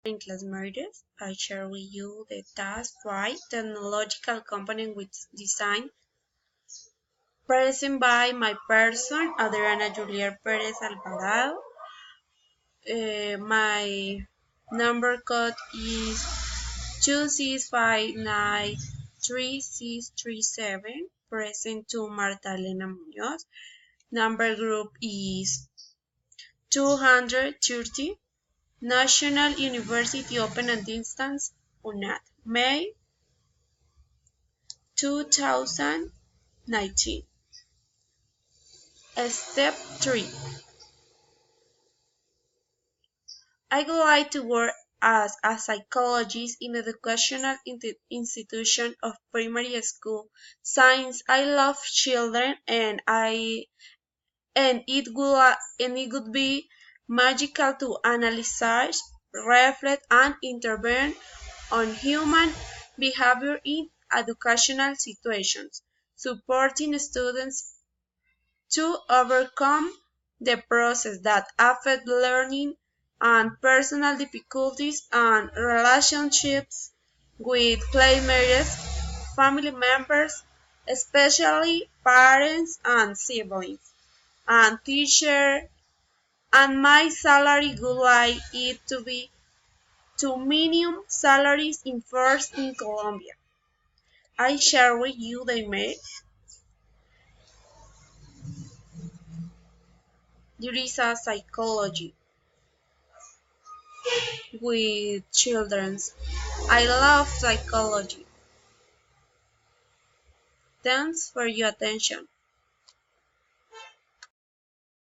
In class Meredith, I share with you the task right technological component with design present by my person, Adriana Juliet Perez Alvarado. My number code is 265933637, present to Marta Elena Munoz. Number group is 230. National University Open and Distance UNAD, May 2019. Step 3. I would like to work as a psychologist in educational institution of primary school. Since I love children and it would be magical to analyze, reflect, and intervene on human behavior in educational situations, supporting students to overcome the process that affect learning and personal difficulties and relationships with playmates, family members, especially parents and siblings, and teachers, and my salary would like it to be to minimum salaries enforced in Colombia. I share with you the email. There is a psychology with children's. I love psychology. Thanks for your attention.